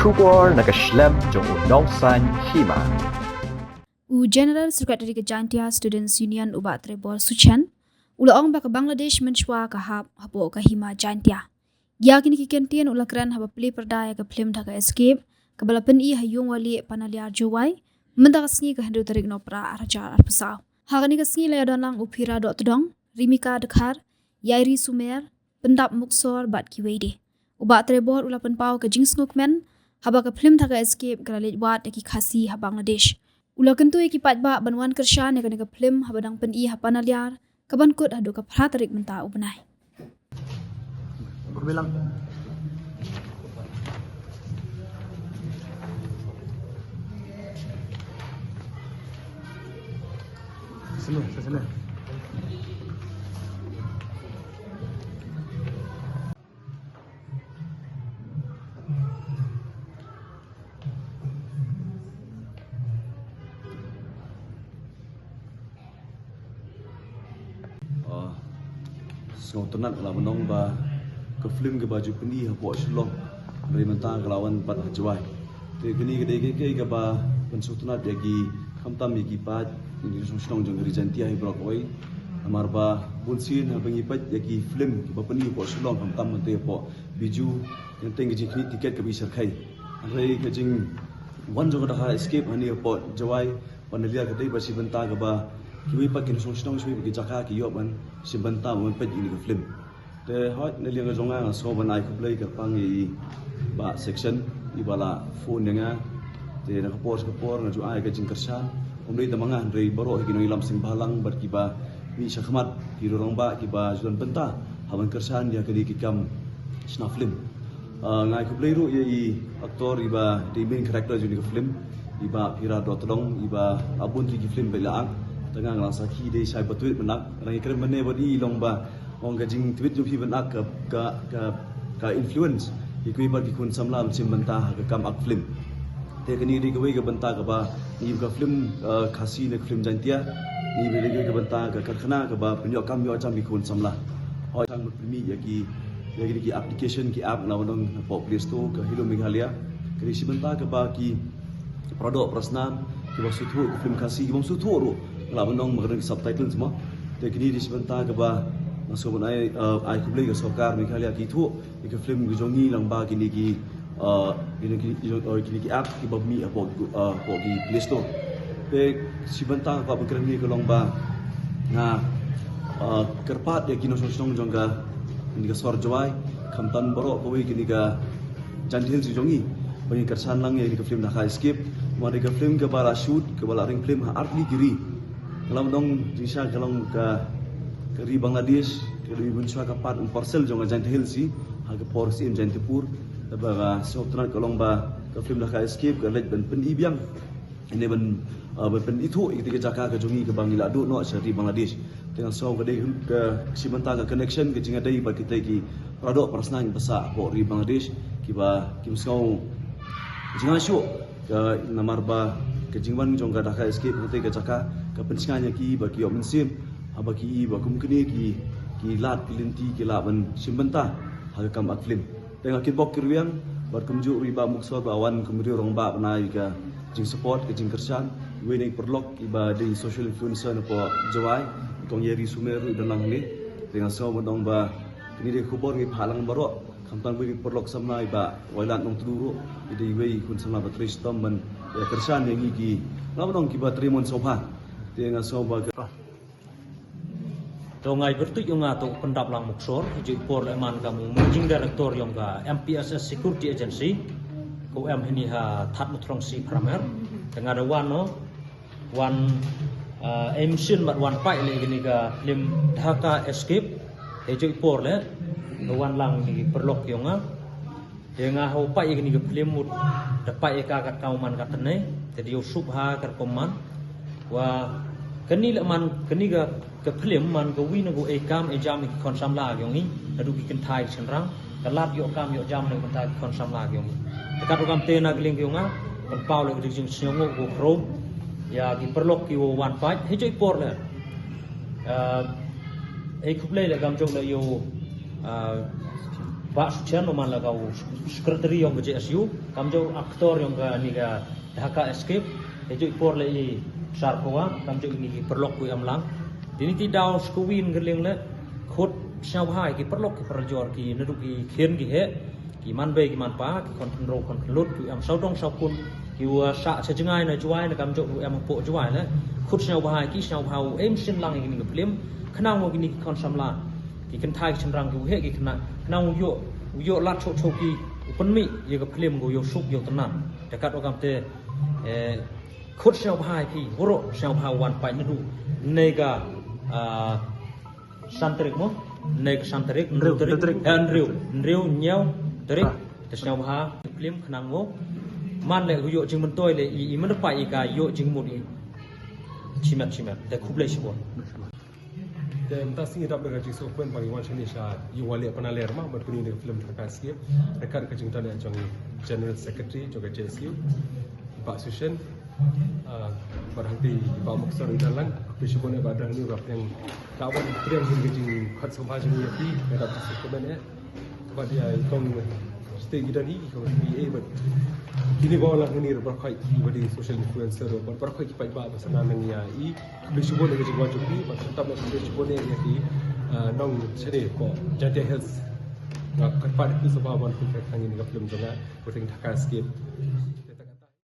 Shubor nakaslem jong unongsan hima. General Secretary ke Jantia Students Union uba trebor Suchan ulaong ba ke Bangladesh menchwa ka hapo ka hima Jantia ya kini kikentian ula kran haba pli perdaya ke film dhaka escape ke balapan I hayung wali panaliar jowai mendak sngi ke hendu tarik nopra arajar arpasau hakani ke sngi laya donlang upira dot tedong Rimika Dekhar Yairi Sumer pendap muksor bat kiwede uba trebor ula penpau ke jingsngukmen haba ke film dhaka escape gralit wat ki khasi ha Bangladesh Ula kentu ikipat ba banwan kershan yang kena film habadang pen I hapanaliar kaban kut hadu ka pratarik menta ubenai. Berbilang. Sini. Ngau tenat lah menong ba ke film ke baju pendi hapo shlong dari mentang kelawan pat hajwai te geni gede ke ba pensuk tenat yagi khamtam yagi pat ini shlong jong dari jantia hi brok oi amar ba bunsin ha bangi pat yagi film ke ba pendi hapo shlong khamtam mante hapo biju yang teng ji kini tiket ke bisar khai rei ke jing wan jong da escape hani hapo jawai panalia ke dei ba si benta ke ba kiwi pa kin song shui ki jaka ki yoban si banta mon pet ini ke film te hot ne liang zonga so ban ai ku play ke pang I ba section I bala phone nga te na kapor na ju ai ke jing kershan umri ta mangan rei baro ki no ilam sing balang bar ki ba mi shakhmat ki rong ba ki ba juan benta haban kershan dia ke di ki kam sna film ngai ku play ru I aktor I ba the main character ju ni ke film I ba pira dotong I ba abun ti ki film belaang tengah ngelang saki dei sai betuit benak orang ikrem bene bodi long ba ong gajing tweet jupi benak ka influence ikui ba dikun samlam sim bentah ke kam ak film te kini ri ke bentah ke ba ni ka film khasi ne film jantia ni ri ke bentah ke karkhana ke ba penyok kam yo jam dikun samla hoi sang primi yagi ki application ki app na wonong po Play Store ke Hello Meghalaya kri si bentah ke ba ki produk prasnan ki ba suthu film khasi ki bang suthu ro kalau menong mengenai subtitle semua, tekni di sebentar ke bah masuk menai ai kubli ke sokar Meghalaya gitu, ke film ke jongi lang bah kini ki app ki bami apa ki Play Store. Te sebentar ke berkerja ke long bah, nah kerpat ya kino sosong jongga ini ke sor jawai, kamtan borok kau kini ke jantil si jongi, bagi kersan lang ya ini ke film nak escape, mari ke film ke bala shoot ke bala ring film art ni kiri. Kalau dong bisa kalau ke Bangladesh ke Bunchwa ke part parcel jong agent hill si harga porsi Jantipur tabaga soptran kalau ba ke film dah escape ke let ben ibiang ini ben itu ketika jaka ke jongi ke Bangila do no seri Bangladesh dengan so ke si bentang ke connection ke jinga dai ba kita ki produk personal besar po ri Bangladesh ki ba kim so jinga show ke namar ba ke jingwan jong ga dah escape ke jaka ke pensingannya ki bagi yo mensim abaki ba kum kini ki lat pilinti ki laban simbenta hal kam ak film tengah ki bok kirwiang bar kumju riba muksor bawan kumri rong ba banai ka jing support ke jing kersan winning perlok iba di social influencer po jawai tong Yairi Sumer dalang ni tengah so modong ba kini de kubor ngi phalang baro kampan winning perlok samna iba wailan nong tuduro ide wei kun samna batris tom man kersan yang iki lawan ki ba trimon sopa tengah so ba Tongai bertuk yung ato pendap lang muksor, hijau por eman kamu managing director yung ka MPSS Security Agency, ko hini ha tat mutrong si pramer, tengah ada one emission mat one pai le gini ka film Dhaka Escape, hijau por le, one lang ni perlok yung yang ho pai gini ka film mut dapat kat kauman katene, jadi usub ha kat koman, wa keni man keni ke film man ke win go ekam ejam ki konsam la gyong ni adu ki kentai senrang kalap yo kam yo jam ne kentai konsam la gyong dekat ukam te na gling gyong kon pau le jing sngongo go krom ya ki perlok ki wo wan fight he joi por le e kuple le gam jong le yo Pak Sucian oman la kau sekretari yang ke JSU, kam jo aktor yang ke ni ke Dhaka Escape, ejo ipor le i Sarkoa, kam jo ini perlok ku amlang. Dini ti daw skuwin gerling le khot syau hai ki perlok ki perjor ki nedu ki khen ki he ki man be ki man pa ki kon ro kon lut ku am sau dong sau kun ki wa sa che jengai na juai na kam jo ku am po juai le khot syau hai ki syau hau em sin lang ki ni ke plim khnang mo ki ni kon samla ki kan thai chamrang ku he ki khna khnang yo lat chok chok ki upan mi ye ke plim go yo suk yo tanan dekat okam te khot syau hai ki horo syau hau wan pai nedu nega santerik mo nega santerik nriu nyau terik tesnyau ha plim khnang mo man le yo jing mentoi le I man pa I ka yo jing mo I chimat te khuble sibo Dan tak singgih dapat kerja sopan bagi wan sini sah Iwali penaler mah berpuni dengan film Dhaka Escape dekat kerja kita yang jang General Secretary juga JSU Pak Sushen berhenti Pak Muksar Idalan Bishopone badan ini berapa yang kawan yang kerja kat sumber jenis ini dapat sopan ya sebab dia ikon stay kita ni ikon BA but kini bawa lang ni berkai bagi social influencer berkai kipai ba pasana nang ya I Bishopone kerja wajib ni pasal tak nak Bishopone ya ki nong sini ko Jantia Health kat pada tu sebab wan pun kang ini film juga berting Dhaka Escape